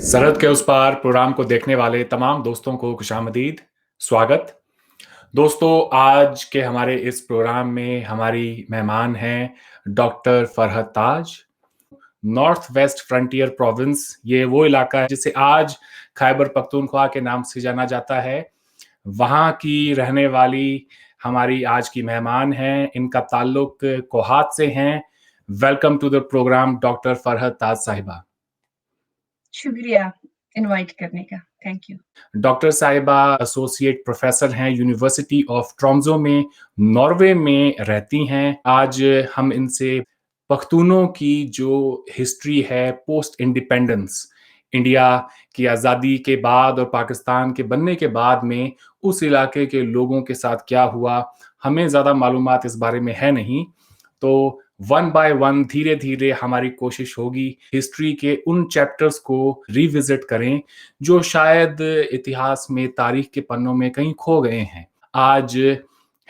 सरहद के उस पार प्रोग्राम को देखने वाले तमाम दोस्तों को खुशामदीद, स्वागत। दोस्तों, आज के हमारे इस प्रोग्राम में हमारी मेहमान हैं डॉक्टर फरहत ताज। नॉर्थ वेस्ट फ्रंटियर प्रोविंस, ये वो इलाका है जिसे आज खैबर पख्तूनख्वा के नाम से जाना जाता है। वहाँ की रहने वाली हमारी आज की मेहमान हैं, इनका ताल्लुक कोहाट से हैं। Welcome to the program doctor Farhat Taj साहिबा। शुक्रिया इनवाइट करने का, थैंक यू। डॉक्टर साहिबा एसोसिएट प्रोफेसर हैं यूनिवर्सिटी ऑफ ट्रोम्सो में, नॉर्वे में रहती हैं। आज हम इनसे पख्तूनों की जो हिस्ट्री है पोस्ट इंडिपेंडेंस, इंडिया की आज़ादी के बाद और पाकिस्तान के बनने के बाद में उस इलाके के लोगों के साथ क्या हुआ, हमें ज़्यादा मालूमात इस बारे में है नहीं। तो वन बाय वन धीरे धीरे हमारी कोशिश होगी हिस्ट्री के उन चैप्टर्स को रिविजिट करें जो शायद इतिहास में, तारीख के पन्नों में कहीं खो गए हैं। आज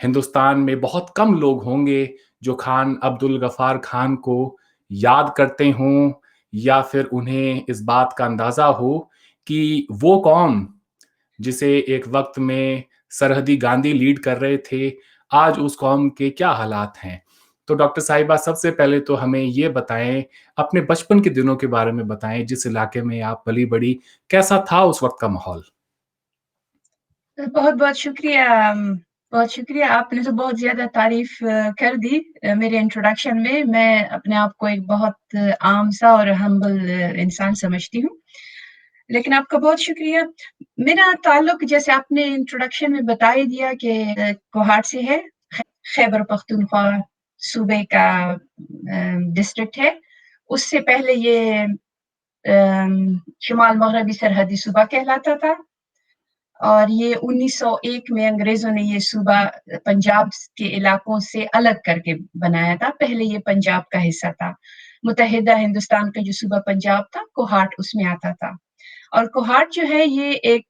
हिंदुस्तान में बहुत कम लोग होंगे जो खान अब्दुल गफ्फार खान को याद करते हों या फिर उन्हें इस बात का अंदाजा हो कि वो कौम जिसे एक वक्त में सरहदी गांधी लीड कर रहे थे, आज उस कौम के क्या हालात हैं। तो डॉक्टर साहिबा, सबसे पहले तो हमें ये बताएं, अपने बचपन के दिनों के बारे में बताएं, जिस इलाके में आप पली बड़ी, कैसा था उस वक्त का माहौल? बहुत बहुत शुक्रिया। बहुत शुक्रिया, आपने तो बहुत ज्यादा तारीफ कर दी मेरे इंट्रोडक्शन में। मैं अपने आप को एक बहुत आम सा और हम्बल इंसान समझती हूँ, लेकिन आपका बहुत शुक्रिया। मेरा ताल्लुक, जैसे आपने इंट्रोडक्शन में बता ही दिया, कि कोहाट से है। खैबर पख्तूनख्वा सूबे का डिस्ट्रिक्ट है। उससे पहले ये शुमाल मगरबी सरहदी सूबा कहलाता था, और ये 1901 में अंग्रेजों ने ये सूबा पंजाब के इलाकों से अलग करके बनाया था। पहले ये पंजाब का हिस्सा था। मुत्तहिदा हिंदुस्तान का जो सूबा पंजाब था, कोहाट उसमें आता था। और कोहाट जो है, ये एक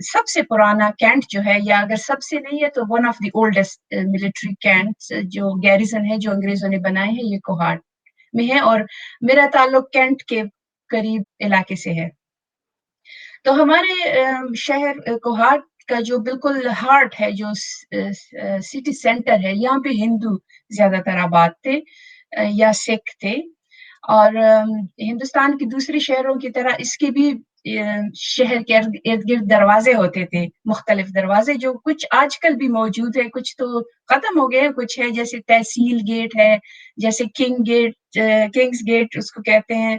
सबसे पुराना कैंट जो है, या अगर सबसे नहीं है तो one of the oldest military cantts जो गैरिसन है, जो अंग्रेजों ने बनाए हैं, ये कोहाट में है। और मेरा ताल्लुक कैंट के करीब इलाके से है। तो हमारे शहर कोहाट का जो बिल्कुल हार्ट है, जो सिटी सेंटर है, यहाँ पे हिंदू ज्यादातर आबाद थे या सिख थे। और हिंदुस्तान के दूसरे शहरों की तरह इसके भी शहर के इर्द गिर्द दरवाजे होते थे, मुख्तलिफ दरवाजे, जो कुछ आजकल भी मौजूद है, कुछ तो खत्म हो गए, कुछ है, जैसे तहसील गेट है, जैसे किंग्स गेट उसको कहते हैं,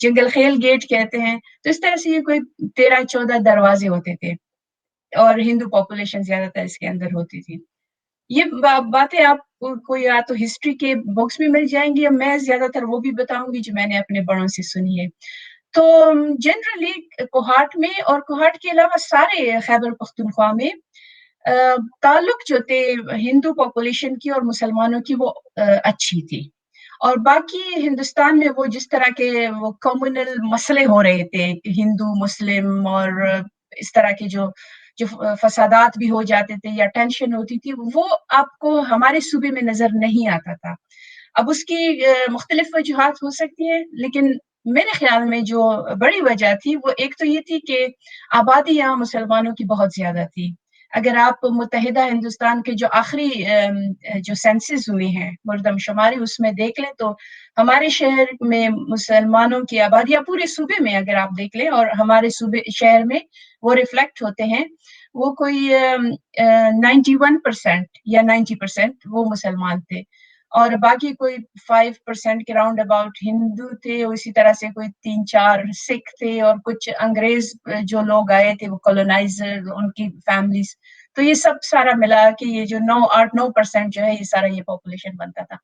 जंगल खेल गेट कहते हैं। तो इस तरह से ये कोई 13-14 दरवाजे होते थे, और हिंदू पॉपुलेशन ज्यादातर इसके अंदर होती थी। ये बातें आपको या तो हिस्ट्री के बुक्स में मिल जाएंगी, या मैं ज्यादातर वो भी बताऊंगी जो मैंने अपने बड़ों से सुनी है। तो जनरली कोहाट में, और कोहाट के अलावा सारे खैबर पख्तूनख्वा में ताल्लुक जो थे हिंदू पॉपुलेशन की और मुसलमानों की, वो अच्छी थी। और बाकी हिंदुस्तान में वो जिस तरह के वो कम्युनल मसले हो रहे थे, हिंदू मुस्लिम और इस तरह के जो जो फसादात भी हो जाते थे या टेंशन होती थी, वो आपको हमारे सूबे में नजर नहीं आता था। अब उसकी मुख्तलिफ वजूहात हो सकती हैं, लेकिन मेरे ख्याल में जो बड़ी वजह थी, वो एक तो ये थी कि आबादी यहाँ मुसलमानों की बहुत ज्यादा थी। अगर आप मुत्तहिदा हिंदुस्तान के जो आखिरी जो सेंसस हुए हैं, मुर्दमशुमारी, उसमें देख लें, तो हमारे शहर में मुसलमानों की आबादी, या पूरे सूबे में अगर आप देख लें, और हमारे सूबे शहर में वो रिफ्लेक्ट होते हैं, वो कोई 91% या 90% वो मुसलमान थे, और बाकी कोई 5% के राउंड अबाउट हिंदू थे। इसी तरह से कोई 3-4 सिख थे, और कुछ अंग्रेज जो लोग आए थे, वो कॉलोनाइजर, उनकी फैमिलीज। तो ये सब सारा मिला के ये जो 8-9% जो है, ये सारा ये पॉपुलेशन बनता था।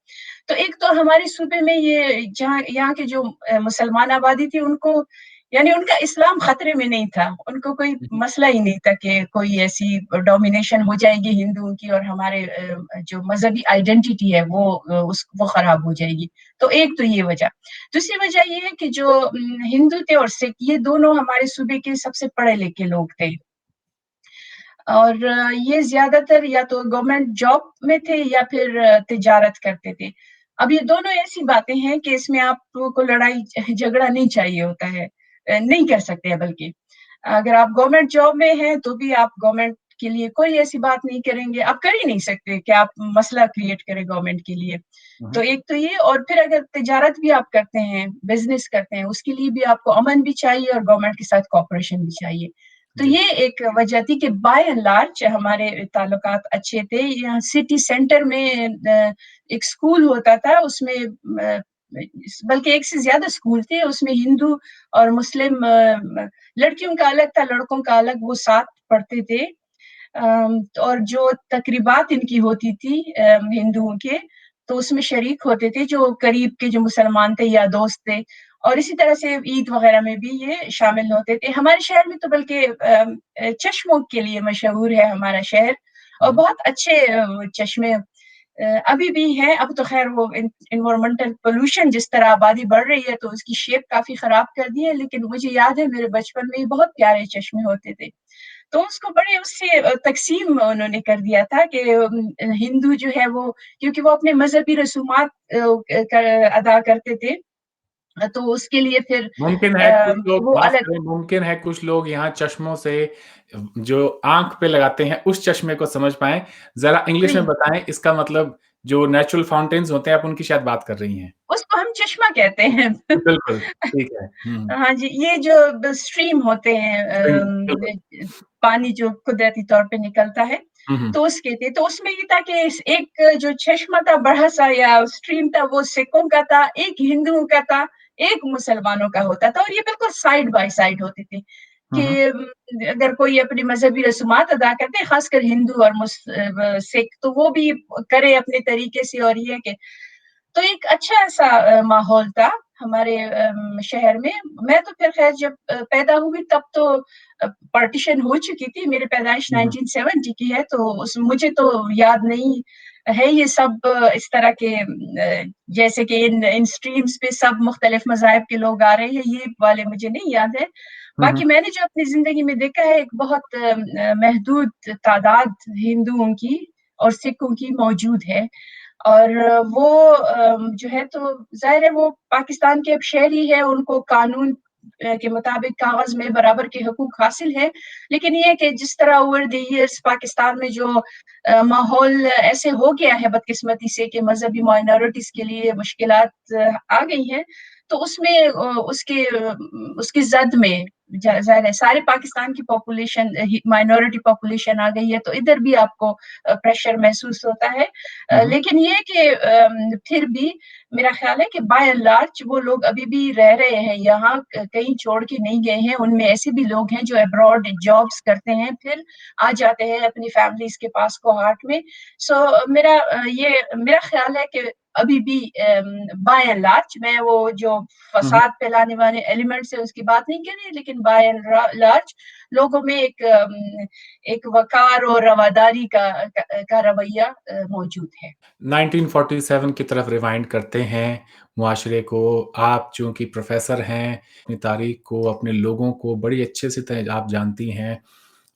तो एक तो हमारे सूबे में ये, जहाँ यहाँ के जो मुसलमान आबादी थी, उनको यानी उनका इस्लाम खतरे में नहीं था, उनको कोई मसला ही नहीं था कि कोई ऐसी डोमिनेशन हो जाएगी हिंदुओं की, और हमारे जो मजहबी आइडेंटिटी है वो खराब हो जाएगी। तो एक तो ये वजह। दूसरी वजह ये है कि जो हिंदू थे और सिख, ये दोनों हमारे सूबे के सबसे पढ़े लिखे लोग थे, और ये ज्यादातर या तो गवर्नमेंट जॉब में थे या फिर तिजारत करते थे। अब ये दोनों ऐसी बातें हैं कि इसमें आपको लड़ाई झगड़ा नहीं चाहिए होता है। नहीं कर सकते हैं बल्कि। अगर आप गवर्नमेंट जॉब में हैं, तो भी आप गवर्नमेंट के लिए कोई ऐसी बात नहीं करेंगे, आप कर ही नहीं सकते कि आप मसला क्रिएट करें गवर्नमेंट के लिए। हुँ, तो हुँ। एक तो ये, और फिर अगर तिजारत भी आप करते हैं, बिज़नेस करते हैं, उसके लिए भी आपको अमन भी चाहिए और गवर्नमेंट के साथ कोऑपरेशन भी चाहिए। तो जी। ये एक वजह थी कि बाय एंड लार्ज हमारे ताल्लुकात अच्छे थे। यहाँ सिटी सेंटर में एक स्कूल होता था, उसमें बल्कि एक से ज़्यादा स्कूल थे, उसमें हिंदू और मुस्लिम लड़कियों का अलग था, लड़कों का अलग, वो साथ पढ़ते थे। और जो तकरीबात इनकी होती थी हिंदुओं के, तो उसमें शरीक होते थे जो करीब के जो मुसलमान थे या दोस्त थे, और इसी तरह से ईद वगैरह में भी ये शामिल होते थे। हमारे शहर में तो बल्कि चश्मों के लिए मशहूर है हमारा शहर, हुँ, और हुँ। बहुत अच्छे चश्मे अभी भी हैं। अब तो खैर वो एनवायरमेंटल पोल्यूशन, जिस तरह आबादी बढ़ रही है, तो उसकी शेप काफ़ी खराब कर दी है, लेकिन मुझे याद है मेरे बचपन में बहुत प्यारे चश्मे होते थे। तो उसको बड़े उससे तक़सीम उन्होंने कर दिया था कि हिंदू जो है वो, क्योंकि वो अपने मज़हबी रसूमात अदा करते थे, तो उसके लिए फिर मुमकिन है कुछ लोग वो माफ़ अलग। करें, मुमकिन है कुछ लोग यहाँ चश्मों से जो आँख पे लगाते हैं, उस चश्मे को समझ पाएँ। ज़रा इंग्लिश में नहीं, बताएँ इसका मतलब जो नेचुरल फाउंटेन्स होते हैं, आप उनकी शायद बात कर रही हैं। उसको हम चश्मा कहते हैं। बिल्कुल, ठीक है। हुँ, हाँ जी, ये जो स्ट्रीम होते हैं, स्ट्रिंग बिल्कुल। पानी जो कुदरती तौर पे निकलता है, हुँ, हुँ। तो उसके थे। तो उसमें ये था कि इस एक जो चश्मा था बड़ा-सा या स्ट्रीम था, वो सिखों का था, एक हिंदुओं का था, एक मुसलमानों का होता था, और ये बिल्कुल साइड बाय साइड होते थे हुँ, कि हुँ। अगर कोई अपनी मज़हबी रसूमात अदा करते हैं, ख़ासकर हिंदू और सिख, तो वो भी करे अपने तरीके से, और ये है कि तो एक अच्छा-सा माहौल था हमारे शहर में। मैं तो फिर ख़ैर जब पैदा हुई तब तो पार्टीशन हो चुकी थी। मेरी पैदाइश हुँ, हुँ। 1970 की है, तो उस मुझे तो याद नहीं है ये सब इस तरह के जैसे कि इन इन स्ट्रीम्स पे सब मुख्तलिफ मज़ाहिब के लोग आ रहे हैं, ये वाले मुझे नहीं याद है। हुँ, हुँ। बाकी मैंने जो अपनी ज़िंदगी में देखा है, एक बहुत महदूद तादाद हिंदुओं की और सिखों की मौजूद है। और वो जो है, तो ज़ाहिर है वो पाकिस्तान के अब शहरी है, उनको कानून के मुताबिक कागज़ में बराबर के हकूक़ हासिल हैं। लेकिन ये है कि जिस तरह ओवर द ईयर्स पाकिस्तान में जो माहौल ऐसे हो गया है बदकिस्मती से कि मज़हबी माइनॉरिटीज़ के लिए मुश्किलात आ गई हैं, तो उसमें उसकी ज़द में ज़ाहिर है सारे पाकिस्तान की पॉपुलेशन माइनॉरिटी पॉपुलेशन आ गई है, तो इधर भी आपको प्रेशर महसूस होता है। हुँ, हुँ। लेकिन ये है कि फिर भी मेरा ख़्याल है कि बाय एंड लार्ज वो लोग अभी भी रह रहे हैं यहाँ, कहीं छोड़ के नहीं गए हैं। उनमें ऐसे भी लोग हैं जो अब्रॉड जॉब्स करते हैं, फिर आ जाते हैं अपनी फैमिलीज़ के पास कोहाट में। सो ये मेरा ख़्याल है कि अभी भी बाय एंड लार्ज, मैं वो जो हुँ, हुँ। फ़साद फैलाने वाले एलिमेंट्स हैं उसकी बात नहीं कर रही, लेकिन बाय एंड लार्ज लोगों में एक वक़ार और रवादारी का रवैया मौजूद है। 1947 की तरफ रिवाइंड करते हैं मुआशरे को। आप चूँकि प्रोफ़ेसर हैं, अपनी तारीख़ को, अपने लोगों को बड़ी अच्छे से आप जानती हैं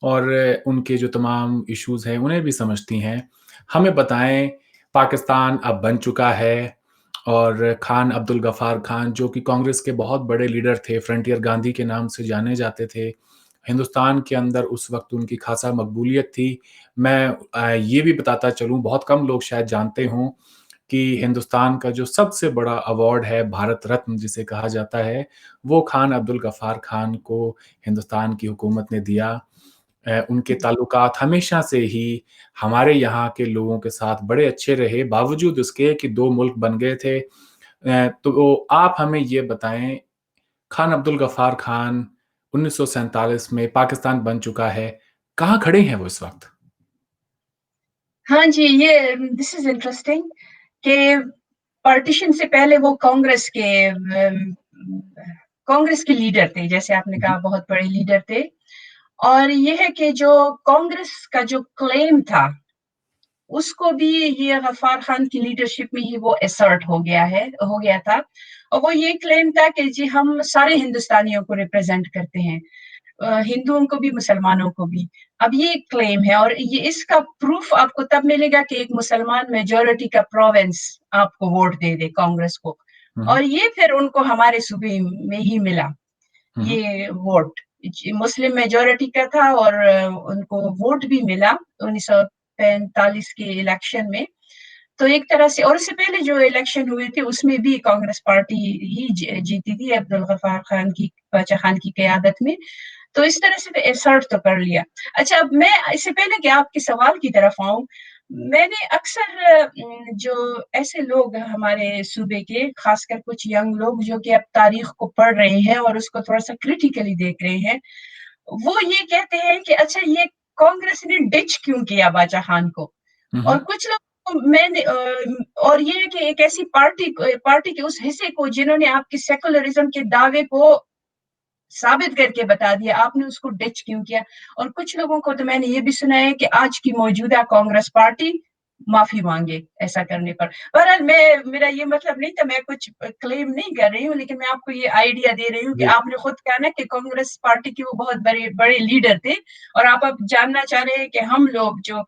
और उनके जो तमाम इश्यूज़ हैं, उन्हें भी समझती हैं। हमें बताएँ, पाकिस्तान अब बन चुका है और खान अब्दुल गफ़ार खान जो कि कांग्रेस के बहुत बड़े लीडर थे, फ्रंटियर गांधी के नाम से जाने जाते थे। हिंदुस्तान के अंदर उस वक़्त उनकी ख़ासा मकबूलियत थी। मैं ये भी बताता चलूँ, बहुत कम लोग शायद जानते हों कि हिंदुस्तान का जो सबसे बड़ा अवार्ड है, भारत रत्न जिसे कहा जाता है, वो खान अब्दुल गफ़ार खान को हिंदुस्तान की हुकूमत ने दिया। उनके ताल्लुकात हमेशा से ही हमारे यहाँ के लोगों के साथ बड़े अच्छे रहे, बावजूद उसके कि 2 मुल्क बन गए थे। तो आप हमें ये बताएँ, खान अब्दुल गफ़ार खान 1947 में पाकिस्तान बन चुका है, कहाँ खड़े हैं वो इस वक़्त? हाँ जी, ये दिस इज़ इंटरेस्टिंग कि पार्टीशन से पहले वो कांग्रेस के लीडर थे, जैसे आपने हुँ, कहा हुँ। बहुत बड़े लीडर थे। और ये है कि जो कांग्रेस का जो क्लेम था, उसको भी ये गफ़ार खान की लीडरशिप में ही वो असर्ट हो गया था। और वो ये क्लेम था कि जी हम सारे हिंदुस्तानियों को रिप्रेज़ेंट करते हैं। हिंदुओं को भी, मुसलमानों को भी। अब ये एक क्लेम है, और ये इसका प्रूफ आपको तब मिलेगा कि एक मुसलमान मेजॉरिटी का प्रोविंस आपको वोट दे दे कांग्रेस को। हुँ, हुँ। और ये फिर उनको हमारे सूबे में ही मिला। ये वोट मुस्लिम मेजॉरिटी का था और उनको वोट भी मिला 1945 के इलेक्शन में। तो एक तरह से, और उससे पहले जो इलेक्शन हुए थे उसमें भी कांग्रेस पार्टी ही जीती थी अब्दुल गफ्फार खान की, बादशाह खान की क़यादत में। तो इस तरह से एसर्ट तो कर लिया। अच्छा, अब मैं इससे पहले कि आपके सवाल की तरफ आऊँ, मैंने अक्सर जो ऐसे लोग हमारे सूबे के, खासकर कुछ यंग लोग जो कि अब तारीख को पढ़ रहे हैं और उसको थोड़ा-सा क्रिटिकली देख रहे हैं, वो ये कहते हैं कि अच्छा, ये कांग्रेस ने डिच क्यों किया बादशाह खान को? हुँ, और हुँ। कुछ लोग मैंने और ये है कि एक ऐसी पार्टी के उस हिस्से को जिन्होंने आपकी सेकुलरिज्म के दावे को साबित करके बता दिया, आपने उसको डिच क्यों किया? और कुछ लोगों को तो मैंने ये भी सुना है कि आज की मौजूदा कांग्रेस पार्टी माफ़ी माँगे ऐसा करने पर। बहरहाल मेरा ये मतलब नहीं था, मैं कुछ क्लेम नहीं कर रही हूँ, लेकिन मैं आपको ये आइडिया दे रही हूँ कि जी। आपने खुद कहा ना कि कांग्रेस पार्टी के वो बहुत बड़े बड़े लीडर थे, और आप अब जानना चाह रहे हैं कि हम लोग जो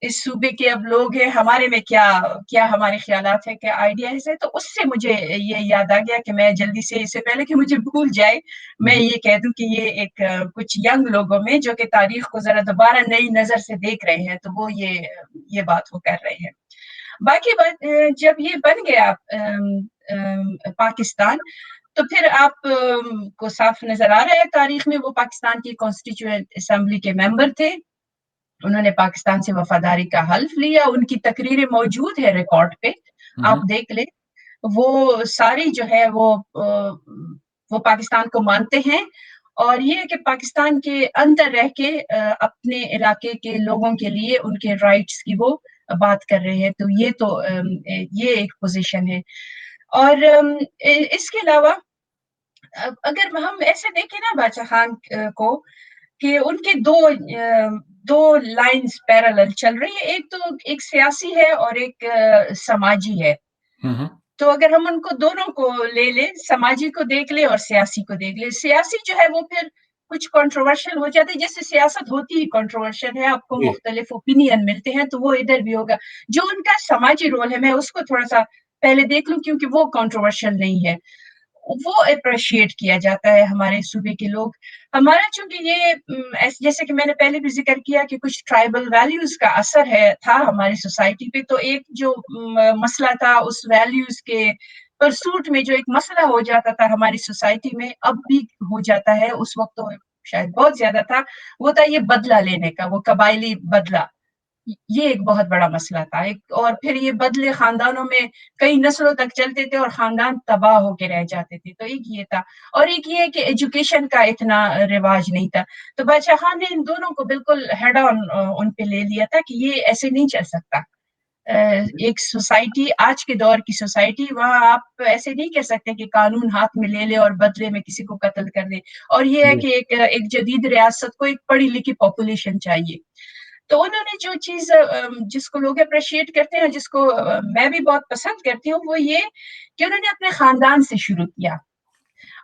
इस सूबे के अब लोग हैं, हमारे में क्या क्या हमारे ख़्यालात हैं, क्या आइडियाज़ हैं, तो उससे मुझे ये याद आ गया कि मैं जल्दी से, इससे पहले कि मुझे भूल जाए, हुँ, मैं हुँ। ये कह दूँ कि ये एक कुछ यंग लोगों में जो कि तारीख़ को ज़रा दोबारा नई नज़र से देख रहे हैं, तो वो ये बात वो कर रहे हैं। बाकी बात, जब ये बन गया पाकिस्तान, तो फिर आप को साफ नज़र आ रहा है तारीख़ में, वो पाकिस्तान की कॉन्स्टिट्यूएंट असेंबली के मेंबर थे। उन्होंने पाकिस्तान से वफादारी का हल्फ लिया, उनकी तकरीरें मौजूद है रिकॉर्ड पे, हुँ, आप हुँ। देख लें। वो सारी जो है वो पाकिस्तान को मानते हैं, और ये है कि पाकिस्तान के अंदर रह के अपने इलाके के लोगों के लिए उनके राइट्स की वो बात कर रहे हैं। तो ये तो ये एक पोज़ीशन है। और इसके अलावा अगर हम ऐसे देखें ना बादशाह खान को, कि उनके 2 लाइन्स पैरेलल चल रही है, एक तो एक सियासी है और एक समाजी है। हुँ, हुँ। तो अगर हम उनको दोनों को ले लें, समाजी को देख लें और सियासी को देख लें, सियासी जो है वो फिर कुछ कंट्रोवर्शियल हो जाती है, जैसे सियासत होती ही कंट्रोवर्शियल है, आपको जी। मुख्तलिफ ओपिनियन मिलते हैं, तो वो इधर भी होगा। जो उनका समाजी रोल है, मैं उसको थोड़ा-सा पहले देख लूँ, क्योंकि वो कंट्रोवर्शियल नहीं है। वो एप्रिशिएट किया जाता है हमारे सूबे के लोग। हमारा चूँकि ये जैसे कि मैंने पहले भी ज़िक्र किया कि कुछ ट्राइबल वैल्यूज़ का असर था हमारी सोसाइटी पे, तो एक जो मसला था उस वैल्यूज़ के परसूट में, जो एक मसला हो जाता था हमारी सोसाइटी में, अब भी हो जाता है, उस वक़्त तो शायद बहुत ज़्यादा था, वो था ये बदला लेने का, वो कबायली बदला। ये एक बहुत बड़ा मसला था। एक और फिर ये बदले ख़ानदानों में कई नस्लों तक चलते थे और ख़ानदान तबाह होके रह जाते थे। तो एक ये था, और एक ये है कि एजुकेशन का इतना रिवाज नहीं था। तो बादशाह खान ने इन दोनों को बिल्कुल हेड ऑन उन पे ले लिया था कि ये ऐसे नहीं चल सकता। एक सोसाइटी, आज के दौर की सोसाइटी, वहाँ आप ऐसे नहीं कह सकते कि कानून हाथ में ले ले और बदले में किसी को कत्ल कर दे। और ये है जी। कि एक जदीद रियासत को एक पढ़ी-लिखी पॉपुलेशन चाहिए। तो उन्होंने जो चीज़ जिसको लोग एप्रिशिएट करते हैं, जिसको मैं भी बहुत पसंद करती हूँ, वो ये कि उन्होंने अपने ख़ानदान से शुरू किया,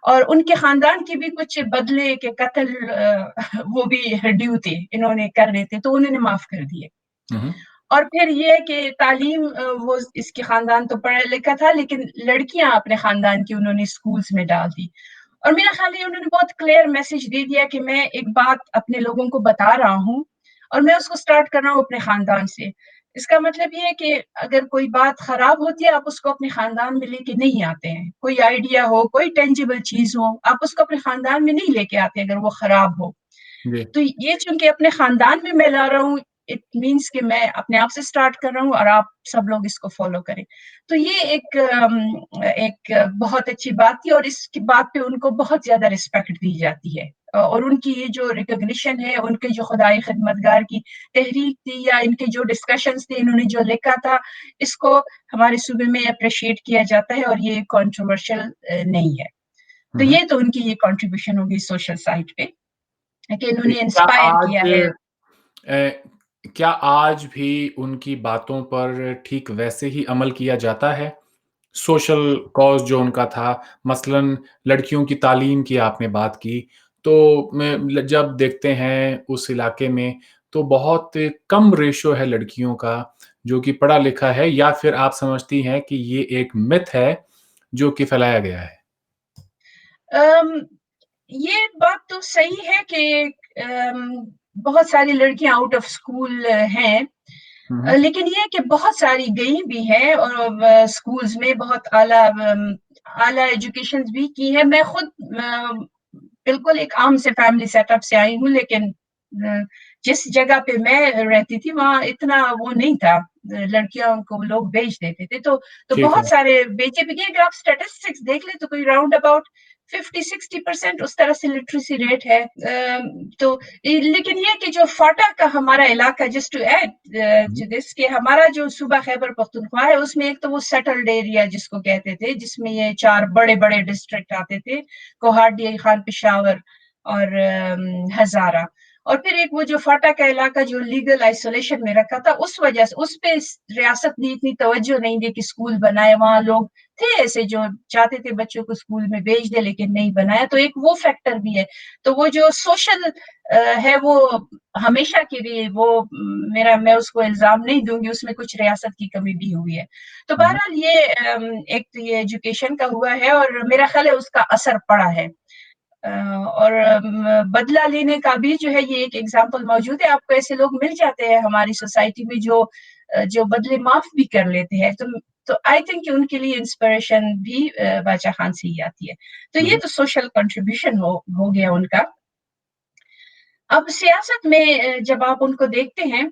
और उनके ख़ानदान के भी कुछ बदले के कत्ल वो भी ड्यू थे, इन्होंने करने थे, तो उन्होंने माफ़ कर दिए। हुँ, हुँ। और फिर ये है कि तालीम, वो इसके ख़ानदान तो पढ़ा-लिखा था, लेकिन लड़कियाँ अपने ख़ानदान की उन्होंने स्कूल्स में डाल दी। और मेरा ख़्याल है उन्होंने बहुत क्लियर मैसेज दे दिया कि मैं एक बात अपने लोगों को बता रहा हूँ, और मैं उसको स्टार्ट कर रहा हूँ अपने ख़ानदान से। इसका मतलब ये है कि अगर कोई बात ख़राब होती है, आप उसको अपने ख़ानदान में लेके नहीं आते हैं। कोई आइडिया हो, कोई टेंजिबल चीज़ हो, आप उसको अपने ख़ानदान में नहीं लेके आते अगर वो ख़राब हो। जी। तो ये चूँकि अपने ख़ानदान में मैं ला रहा हूँ, इट मीन्स कि मैं अपने आप से स्टार्ट कर रहा हूँ और आप सब लोग इसको फ़ॉलो करें। तो ये एक बहुत अच्छी बात थी, और इसकी बात पे उनको बहुत ज़्यादा रिस्पेक्ट दी जाती है। और उनकी ये जो रिकॉग्निशन है, उनके जो खुदाई खिदमतगार की तहरीक थी, या इनके जो डिस्कशंस थे, इन्होंने जो लिखा था, इसको हमारे सूबे में एप्रिशिएट किया जाता है, और ये कंट्रोवर्शियल नहीं है। हुँ, तो हुँ। ये तो उनकी ये कंट्रीब्यूशन होगी सोशल साइड पे, कि जी, इन्होंने इंस्पायर किया है। अ, क्या आज भी उनकी बातों पर ठीक वैसे ही अमल किया जाता है? सोशल कॉज़ जो उनका था, मसलन लड़कियों की तालीम की आपने बात की, तो मैं ल जब देखते हैं उस इलाके में, तो बहुत कम रेशियो है लड़कियों का जो कि पढ़ा-लिखा है, या फिर आप समझती हैं कि ये एक मिथ है, जो कि फैलाया गया है? अम, ये बात तो सही है कि बहुत सारी लड़कियां आउट ऑफ स्कूल हैं, लेकिन ये है कि बहुत सारी गई भी हैं और स्कूल्स में बहुत आला एजुकेशन भी की है। मैं खुद बिल्कुल एक आम से फैमिली सेटअप से आई हूँ, लेकिन जिस जगह पे मैं रहती थी वहाँ इतना वो नहीं था, लड़कियों को लोग भेज देते थे, तो ठीक है। बहुत सारे बेचे भी गए। अगर आप स्टैटिस्टिक्स देख ले तो कोई राउंड अबाउट 50-60% उस तरह से लिटरेसी रेट है। तो लेकिन ये कि जो फाटा का हमारा इलाका, जस्ट टू ऐड हुँ, जिसके हमारा जो सूबा खैबर पख्तूनख्वा है, उसमें एक तो वो सेटल्ड एरिया जिसको कहते थे, जिसमें ये 4 बड़े-बड़े डिस्ट्रिक्ट आते थे, कोहाटी, खान पेशावर और हज़ारा। और फिर एक वो जो फाटा का इलाका जो लीगल आइसोलेशन में रखा था, उस वजह से उस पे रियासत ने इतनी तवज्जो नहीं दी कि स्कूल बनाए। वहाँ लोग थे ऐसे जो चाहते थे बच्चों को स्कूल में भेज दे, लेकिन नहीं बनाया। तो एक वो फैक्टर भी है। तो वो जो सोशल है वो हमेशा के लिए वो मैं उसको इल्जाम नहीं दूंगी, उसमें कुछ रियासत की कमी भी हुई है। तो हुँ, बहरहाल ये एक तो ये एजुकेशन का हुआ है और मेरा ख्याल है उसका असर पड़ा है। और बदला लेने का भी जो है ये एक एग्जाम्पल मौजूद है। आपको ऐसे लोग मिल जाते हैं हमारी सोसाइटी में जो बदले माफ भी कर लेते हैं। तो आई थिंक कि उनके लिए इंस्पिरेशन भी बादशाह खान से ही आती है। तो ये हुँ, तो सोशल कंट्रीब्यूशन हो गया उनका। अब सियासत में जब आप उनको देखते हैं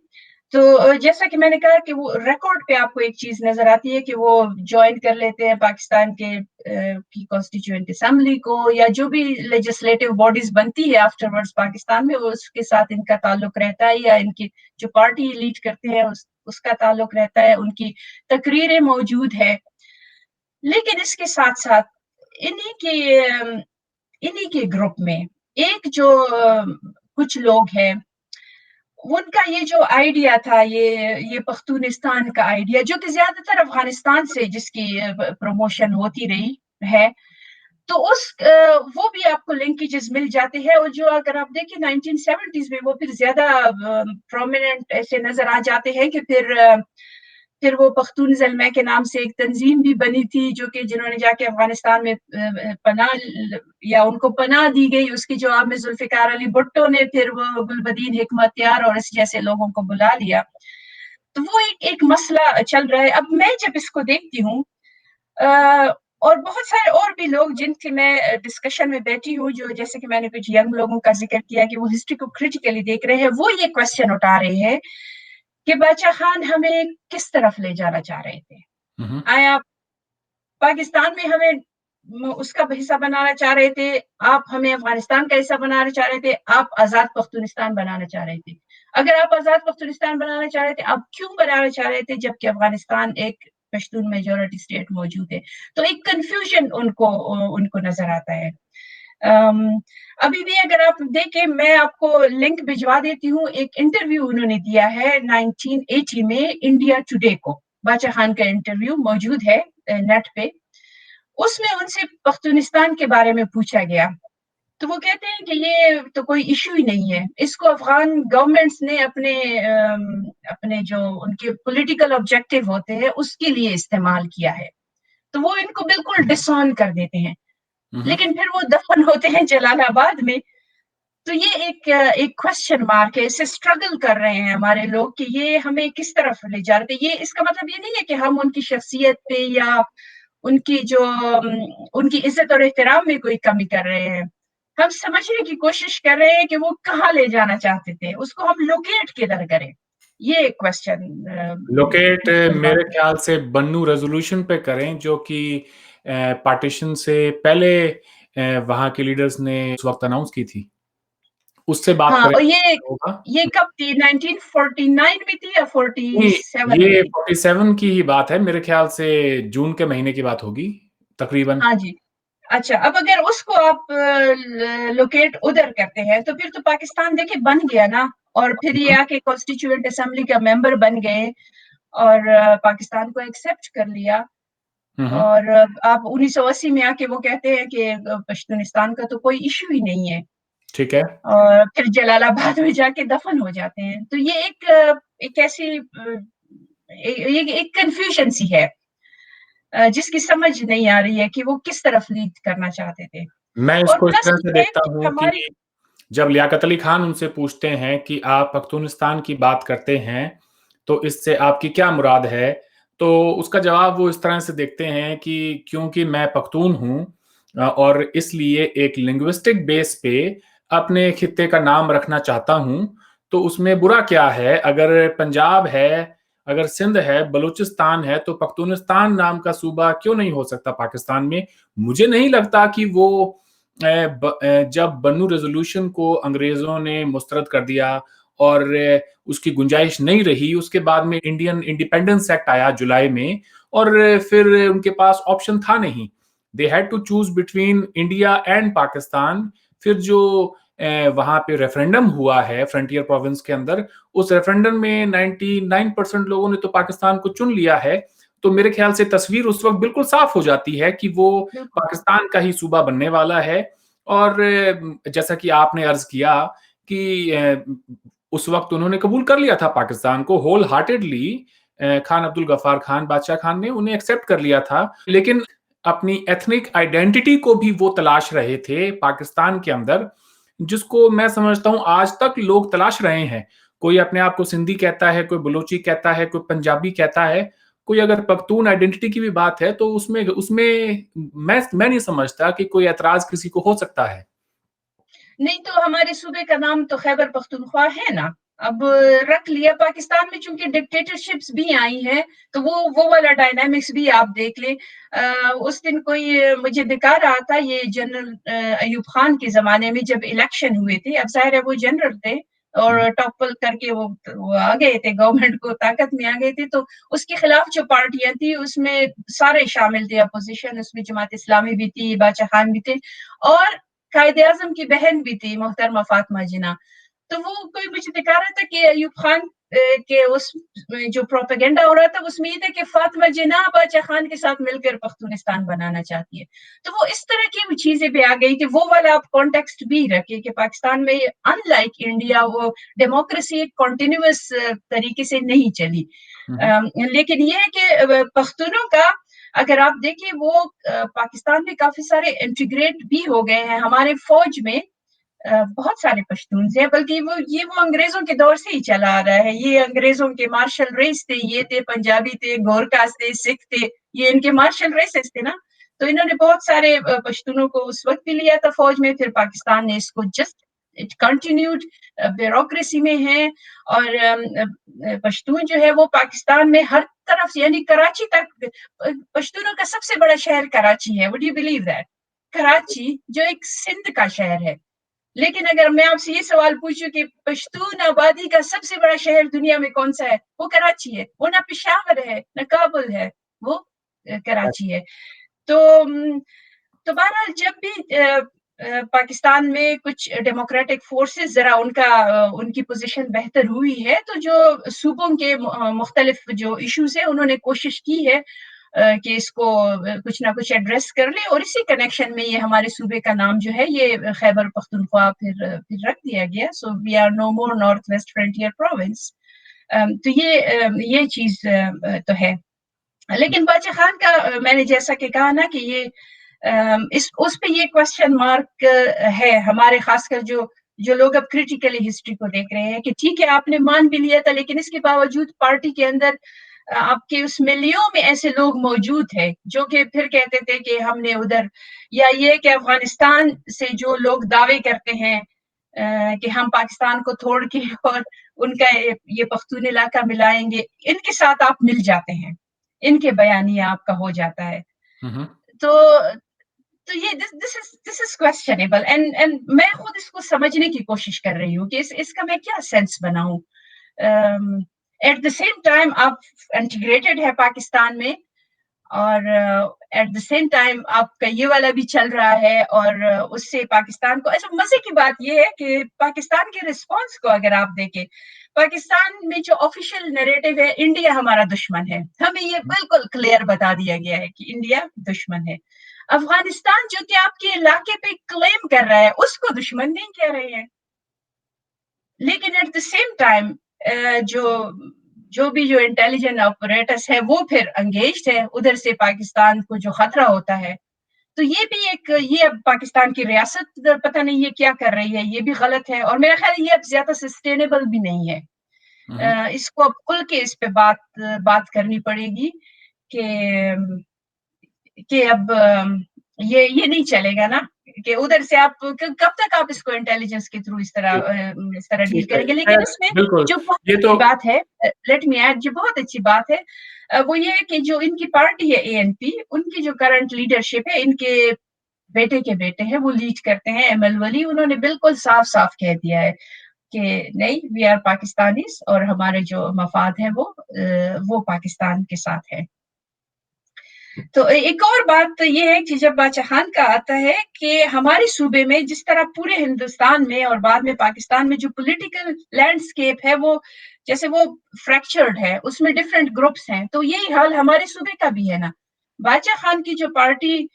तो जैसा कि मैंने कहा कि वो रिकॉर्ड पे आपको एक चीज नजर आती है कि वो ज्वाइन कर लेते हैं पाकिस्तान के की कॉन्स्टिट्यूएंट असेंबली को, या जो भी लेजिस्लेटिव बॉडीज बनती है आफ्टरवर्ड्स पाकिस्तान में, वो उसके साथ इनका ताल्लुक रहता है, या इनकी जो पार्टी लीड करते हैं उसका ताल्लुक रहता है, उनकी तकरीरें मौजूद है। लेकिन इसके साथ साथ इन्हीं के इन्हीं के ग्रुप में एक जो कुछ लोग हैं, उनका ये जो आइडिया था, ये पख्तूनिस्तान का आइडिया, जो कि ज्यादातर अफगानिस्तान से जिसकी प्रमोशन होती रही है, तो वो भी आपको लिंकेजेस मिल जाते हैं। और जो अगर आप देखें 1970s में वो फिर ज्यादा प्रोमिनेंट ऐसे नजर आ जाते हैं कि फिर वो पख्तून ज़लमा के नाम से एक तंजीम भी बनी थी, जो कि जिन्होंने जाके अफगानिस्तान में पनाह या उनको पनाह दी गई, उसके जवाब में जुल्फिकार अली भुट्टो ने फिर वो गुलबदीन हिकमतयार और इस जैसे लोगों को बुला लिया। तो वो एक मसला चल रहा है। अब मैं जब इसको देखती हूँ और बहुत सारे और भी लोग जिनसे मैं डिस्कशन में बैठी हूँ, जो जैसे कि मैंने कुछ यंग लोगों का जिक्र किया कि वो हिस्ट्री को क्रिटिकली देख रहे हैं, वो ये क्वेश्चन उठा रहे हैं कि बादशाह खान हमें किस तरफ ले जाना चाह रहे थे। हुँ, आए आप पाकिस्तान में हमें उसका हिस्सा बनाना चाह रहे थे, आप हमें अफगानिस्तान का हिस्सा बनाना चाह रहे थे, आप आजाद पख्तूनिस्तान बनाना चाह रहे थे। अगर आप आजाद पख्तूनिस्तान बनाना चाह रहे थे, आप क्यों बनाना चाह रहे थे जबकि अफगानिस्तान एक पश्तून मेजोरिटी स्टेट मौजूद है? तो एक कंफ्यूजन उनको उनको नजर आता है। अभी भी अगर आप देखें, मैं आपको लिंक भिजवा देती हूँ, एक इंटरव्यू उन्होंने दिया है 1980 में इंडिया टुडे को। बादशाह खान का इंटरव्यू मौजूद है नेट पे। उसमें उनसे पख्तूनिस्तान के बारे में पूछा गया, तो वो कहते हैं कि ये तो कोई इशू ही नहीं है, इसको अफगान गवर्नमेंट्स ने अपने जो उनके पॉलिटिकल ऑब्जेक्टिव होते हैं उसके लिए इस्तेमाल किया है। तो वो इनको बिल्कुल डिसऑन कर देते हैं, हुँ, लेकिन फिर वो दफन होते हैं जलालाबाद में। तो ये एक क्वेश्चन मार्क है, इससे स्ट्रगल कर रहे हैं हमारे लोग कि ये हमें किस तरफ ले जा रहे थे। ये इसका मतलब ये नहीं है कि हम उनकी शख्सियत पे या उनकी जो उनकी इज्जत और एहतराम में कोई कमी कर रहे हैं। हम समझने की कोशिश कर रहे हैं कि वो कहाँ ले जाना चाहते थे, उसको हम लोकेट किधर करें। ये क्वेश्चन लोकेट मुश्किल बात मेरे है। ख्याल से बन्नू रेज़ोल्यूशन पे करें जो कि पार्टीशन से पहले वहाँ के लीडर्स ने उस वक़्त अनाउंस की थी। उससे बात हाँ, करें और तो होगा। ये कब थी? 1949 में थी या नहीं, 47 ये में? 47 की ही बात है, मेरे ख्याल से जून के महीने की बात होगी, तकरीबन। हाँ जी। अच्छा, अब अगर उसको आप लोकेट उधर करते हैं तो फिर तो पाकिस्तान देखिए बन गया ना, और फिर ये हुँ, आके कॉन्स्टिट्यूएंट असेंबली का मेंबर बन गए और पाकिस्तान को एक्सेप्ट कर लिया। हुँ, हुँ, और आप 1980 में आके वो कहते हैं कि पश्तूनिस्तान का तो कोई इशू ही नहीं है, ठीक है। और फिर जलालाबाद में जाके दफन हो जाते हैं। तो ये एक ऐसी एक कंफ्यूजन सी है जिसकी समझ नहीं आ रही है कि वो किस तरफ लीड करना चाहते थे। मैं और इसको इस प्लस तरह से ये है देखता कि हूँ कि हमारी जब लियाकत अली खान उनसे पूछते हैं कि आप पख्तूनिस्तान की बात करते हैं, तो इससे आपकी क्या मुराद है? तो उसका जवाब वो इस तरह से देखते हैं कि क्योंकि मैं पख्तून हूँ और इसलिए एक लिंग्विस्टिक बेस पे अपने खित्ते का नाम रखना चाहता हूँ, तो उसमें बुरा क्या है? अगर पंजाब है, अगर सिंध है, बलूचिस्तान है, तो पख्तूनिस्तान नाम का सूबा क्यों नहीं हो सकता पाकिस्तान में? मुझे नहीं लगता कि वो जब बन्नू रेजोल्यूशन को अंग्रेजों ने मुस्तरद कर दिया और उसकी गुंजाइश नहीं रही, उसके बाद में इंडियन इंडिपेंडेंस एक्ट आया जुलाई में और फिर उनके पास ऑप्शन था नहीं। They had to choose between India and Pakistan. फिर जो वहां पे रेफरेंडम हुआ है फ्रंटियर प्रोविंस के अंदर, उस रेफरेंडम में 99% लोगों ने तो पाकिस्तान को चुन लिया है। तो मेरे ख्याल से तस्वीर उस वक्त बिल्कुल साफ हो जाती है कि वो बिल्कुल, पाकिस्तान का ही सूबा बनने वाला है। और जैसा कि आपने अर्ज किया कि उस वक्त उन्होंने कबूल कर लिया था पाकिस्तान को होल हार्टेडली। खान अब्दुल गफ्फार खान बादशाह खान ने उन्हें एक्सेप्ट कर लिया था, लेकिन अपनी एथनिक आइडेंटिटी को भी वो तलाश रहे थे पाकिस्तान के अंदर, जिसको मैं समझता हूं आज तक लोग तलाश रहे हैं। कोई अपने आप को सिंधी कहता है, कोई बलोची कहता है, कोई पंजाबी कहता है, कोई अगर पख्तून आइडेंटिटी की भी बात है तो उसमें उसमें मैं नहीं समझता कि कोई ऐतराज किसी को हो सकता है। नहीं तो हमारे सूबे का नाम तो खैबर पख्तूनख्वा है ना। अब रख लिया पाकिस्तान में, चूंकि डिक्टेटरशिप्स भी आई हैं, तो वो वाला डायनामिक्स भी आप देख लें। उस दिन कोई मुझे दिखा रहा था, ये जनरल अयूब खान के जमाने में जब इलेक्शन हुए थे, अब जाहिर है वो जनरल थे और टॉपल करके वो आ गए थे, गवर्नमेंट को ताकत में आ गए थे, तो उसके खिलाफ जो पार्टियां थी उसमें सारे शामिल थे अपोजिशन, उसमें जमात इस्लामी भी थी, बादशाह खान भी थे और कायदे आजम की बहन भी थी मोहतरमा फातिमा जिन्ना। तो वो कोई मुझे दिखा रहा था कि अयूब खान के उस जो प्रोपेगेंडा हो रहा था उसमें ये था कि फातिमा जिन्ना बादशाह खान के साथ मिलकर पख्तूनिस्तान बनाना चाहती है। तो वो इस तरह की चीजें भी आ गई कि वो वाला आप कॉन्टेक्स्ट भी रखे कि पाकिस्तान में अनलाइक इंडिया वो डेमोक्रेसी एक कॉन्टिन्यूस तरीके से नहीं चली। हम्म। लेकिन ये है कि पख्तूनों का अगर आप देखिए वो पाकिस्तान में काफी सारे इंटीग्रेट भी हो गए हैं। हमारे फौज में बहुत सारे पश्तून हैं, बल्कि वो अंग्रेजों के दौर से ही चला आ रहा है। ये अंग्रेजों के मार्शल रेस थे, ये थे पंजाबी थे, गोरखास थे, सिख थे, ये इनके मार्शल रेसेस थे ना। तो इन्होंने बहुत सारे पश्तूनों को उस वक्त भी लिया था फौज में, फिर पाकिस्तान ने इसको जस्ट इट कंटिन्यूड ब्यूरोक्रेसी में है। और पश्तून जो है वो पाकिस्तान में हर तरफ, यानी कराची तक, पश्तूनों का सबसे बड़ा शहर कराची है। Would you believe that? Karachi जो एक सिंध का शहर है, लेकिन अगर मैं आपसे ये सवाल पूछूं कि पश्तून आबादी का सबसे बड़ा शहर दुनिया में कौन सा है, वो कराची है। वो ना पेशावर है ना काबुल है, वो कराची है। तो तो बहरहाल जब भी पाकिस्तान में कुछ डेमोक्रेटिक फोर्सेस जरा उनकी पोजीशन बेहतर हुई है, तो जो सूबों के मुख्तलिफ जो इश्यूज है उन्होंने कोशिश की है कि इसको कुछ ना कुछ एड्रेस कर ले, और इसी कनेक्शन में ये हमारे सूबे का नाम जो है ये खैबर पख्तूनख्वा फिर रख दिया गया। So we are no more North West Frontier Province. तो ये चीज तो है। लेकिन बादशाह खान का मैंने जैसा कि कहा ना कि ये इस उस पे ये क्वेश्चन मार्क है हमारे, खासकर जो जो लोग अब क्रिटिकली हिस्ट्री को देख रहे हैं कि ठीक है आपने मान भी लिया था, लेकिन इसके बावजूद पार्टी के अंदर आपके उस मिलियों में ऐसे लोग मौजूद हैं जो कि फिर कहते थे कि हमने उधर, या ये कि अफगानिस्तान से जो लोग दावे करते हैं कि हम पाकिस्तान को तोड़ के और उनका ये पख्तून इलाका मिलाएंगे, इनके साथ आप मिल जाते हैं, इनके बयानिया आपका हो जाता है। हम्म। तो तो ये दिस इज क्वेश्चनेबल, एंड मैं खुद इसको समझने की कोशिश कर रही हूँ कि इसका मैं क्या सेंस बनाऊं। एट द सेम टाइम आप इंटीग्रेटेड है पाकिस्तान में, और एट द सेम टाइम आपका ये वाला भी चल रहा है, और उससे पाकिस्तान को, अच्छा मजे की बात ये है कि पाकिस्तान के रिस्पॉन्स को अगर आप देखें, पाकिस्तान में जो ऑफिशियल नैरेटिव है इंडिया हमारा दुश्मन है, हमें ये बिल्कुल क्लियर बता दिया गया है कि इंडिया दुश्मन है। अफगानिस्तान जो कि आपके इलाके पे क्लेम कर रहा है उसको दुश्मन नहीं कह रहे हैं, लेकिन एट द सेम टाइम जो जो भी जो इंटेलिजेंट ऑपरेटर्स है वो फिर एंगेज्ड है उधर से पाकिस्तान को जो खतरा होता है। तो ये भी एक ये अब पाकिस्तान की रियासत पता नहीं ये क्या कर रही है, ये भी गलत है और मेरा ख़्याल है ये अब ज़्यादा सस्टेनेबल भी नहीं है। हुँ, हुँ। इसको अब खुल के इस पे बात करनी पड़ेगी कि अब ये नहीं चलेगा ना कि उधर से आप कब तक आप इसको इंटेलिजेंस के थ्रू ठीक इस तरह डील ठीक है। करेंगे। लेकिन खैर इसमें बिल्कुल, जो बहुत ये तो अच्छी बात है, लेट मी ऐड, जो बहुत अच्छी बात है वो ये है कि जो इनकी पार्टी है एएनपी, उनकी जो करंट लीडरशिप है, इनके बेटे के बेटे हैं, वो लीड करते हैं, एमएल वली। उन्होंने बिल्कुल साफ-साफ कह दिया है कि नहीं, वी आर पाकिस्तानीज़ और हमारे जो मफाद हैं वो पाकिस्तान के साथ है। तो एक और बात तो ये है कि जब बादशाह खान का आता है कि हमारे सूबे में जिस तरह पूरे हिंदुस्तान में और बाद में पाकिस्तान में जो पॉलिटिकल लैंडस्केप है वो जैसे वो फ्रैक्चर्ड है, उसमें डिफरेंट ग्रुप्स हैं, तो यही हाल हमारे सूबे का भी है ना। बादशाह खान की जो पार्टी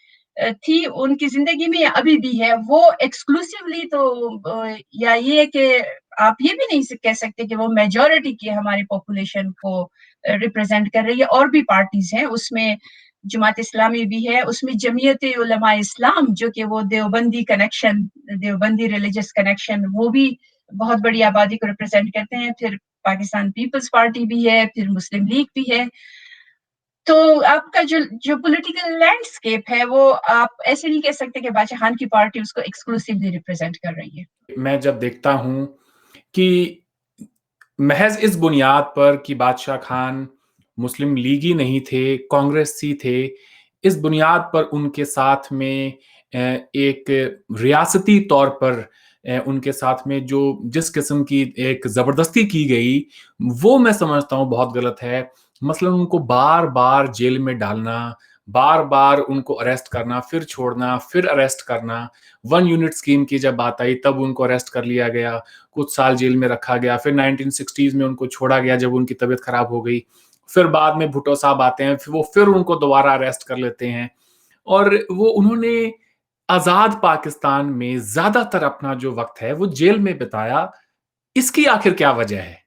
थी उनकी जिंदगी में या अभी भी है, वो एक्सक्लूसिवली तो या ये है कि आप ये भी नहीं कह सकते कि वो मेजॉरिटी की हमारी पॉपुलेशन को रिप्रेजेंट कर रही है। और भी पार्टीज हैं उसमें, जमात इस्लामी भी है, उसमें जमीयत उलमा इस्लाम जो कि वो Deobandi connection, Deobandi religious connection, वो भी बहुत बड़ी आबादी को रिप्रेजेंट करते हैं। फिर पाकिस्तान पीपल्स पार्टी भी है, फिर मुस्लिम लीग भी है। तो आपका जो जो पॉलिटिकल लैंडस्केप है वो आप ऐसे नहीं कह सकते कि बादशाह खान की पार्टी उसको एक्सक्लूसिवली रिप्रेजेंट कर रही है। मैं जब देखता हूँ कि महज़ इस बुनियाद पर कि बादशाह खान मुस्लिम लीगी नहीं थे, कांग्रेसी थे, इस बुनियाद पर उनके साथ में एक रियासती तौर पर उनके साथ में जो जिस किस्म की एक ज़बरदस्ती की गई, वो मैं समझता हूँ बहुत गलत है। मसलन उनको बार-बार जेल में डालना, बार-बार उनको अरेस्ट करना, फिर छोड़ना, फिर अरेस्ट करना। वन यूनिट स्कीम की जब बात आई तब उनको अरेस्ट कर लिया गया, कुछ साल जेल में रखा गया, फिर 1960s में उनको छोड़ा गया जब उनकी तबीयत खराब हो गई। फिर बाद में भुट्टो साहब आते हैं, फिर वो फिर उनको दोबारा अरेस्ट कर लेते हैं और वो उन्होंने आज़ाद पाकिस्तान में ज़्यादातर अपना जो वक़्त है वो जेल में बिताया। इसकी आखिर क्या वजह है?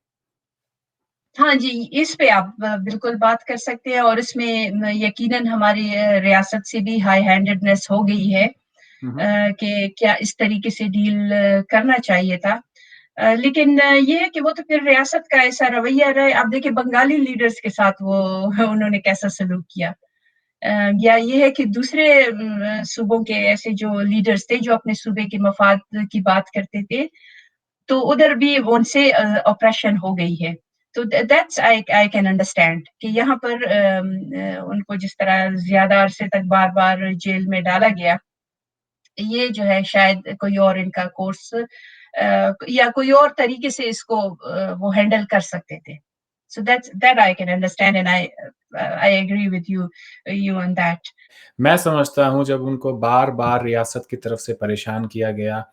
हाँ जी, इस पे आप बिल्कुल बात कर सकते हैं और इसमें यकीनन हमारी रियासत से भी हाई हैंडेडनेस हो गई है हुँ, हुँ। कि क्या इस तरीके से डील करना चाहिए था। लेकिन ये है कि वो तो फिर रियासत का ऐसा रवैया रहा है। आप देखिए बंगाली लीडर्स के साथ वो उन्होंने कैसा सलूक किया। या ये है कि दूसरे सूबों के ऐसे जो लीडर्स थे जो अपने सूबे के मफाद की बात करते थे, तो उधर भी उनसे ऑपरेशन हो गई है। तो दैट्स आई कैन अंडरस्टैंड कि यहाँ पर उनको जिस तरह ज़्यादा अरसे तक बार-बार जेल में डाला गया, ये जो है शायद कोई और इनका कोर्स या कोई और तरीके से इसको वो हैंडल कर सकते थे। So that I can understand and I agree with you on that. मैं समझता हूँ जब उनको बार-बार रियासत की तरफ से परेशान किया गया,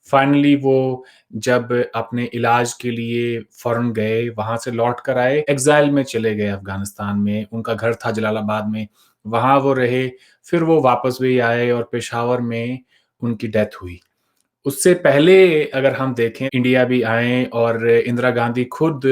फाइनली वो जब अपने इलाज के लिए फ़ॉरेन गए, वहाँ से लौट कर आए, एक्साइल में चले गए अफ़गानिस्तान में, उनका घर था जलालाबाद में, वहाँ वो रहे, फिर वो वापस भी आए और पेशावर में उनकी डेथ हुई। उससे पहले अगर हम देखें इंडिया भी आए और इंदिरा गांधी खुद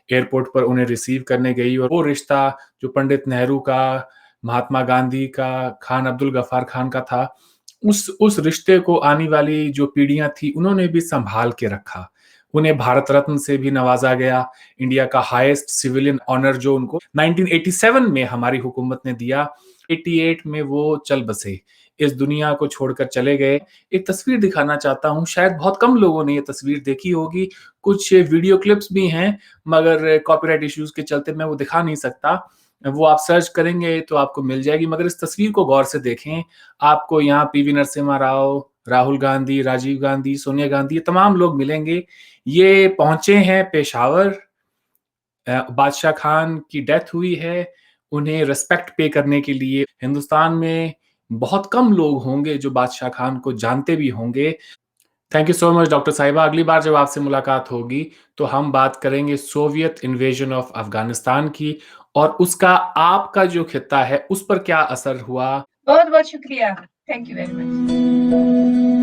एयरपोर्ट पर उन्हें रिसीव करने गई और वो रिश्ता जो पंडित नेहरू का, महात्मा गांधी का, खान अब्दुल गफ्फार खान का था, उस रिश्ते को आने वाली जो पीढ़ियाँ थी, उन्होंने भी सँभाल के रखा। उन्हें भारत रत्न से भी नवाज़ा गया, इंडिया का हाईएस्ट सिविलियन ऑनर जो उनको 1987 में हमारी हुकूमत ने दिया, 88 में वो चल बसे, इस दुनिया को छोड़कर चले गए। एक तस्वीर दिखाना चाहता हूँ, शायद बहुत कम लोगों ने ये तस्वीर देखी होगी, कुछ वीडियो क्लिप्स भी हैं, मगर कॉपीराइट इश्यूज़ के चलते मैं वो दिखा नहीं सकता। वो आप सर्च करेंगे तो आपको मिल जाएगी, मगर इस तस्वीर को गौर से देखें, आपको यहाँ पीवी नरसिम्हा राव, राहुल गांधी, राजीव गांधी, सोनिया गांधी, ये तमाम लोग मिलेंगे। ये पहुँचे हैं पेशावर, बादशाह खान की डेथ हुई है, उन्हें रिस्पेक्ट पे करने के लिए हिंदुस्तान में बहुत कम लोग होंगे जो बादशाह खान को जानते भी होंगे। Thank you so much doctor साहिबा। अगली बार जब आपसे मुलाकात होगी, तो हम बात करेंगे सोवियत इन्वेजन ऑफ अफ़गानिस्तान की और उसका आपका जो खित्ता है, उस पर क्या असर हुआ। बहुत-बहुत शुक्रिया। Thank you very much.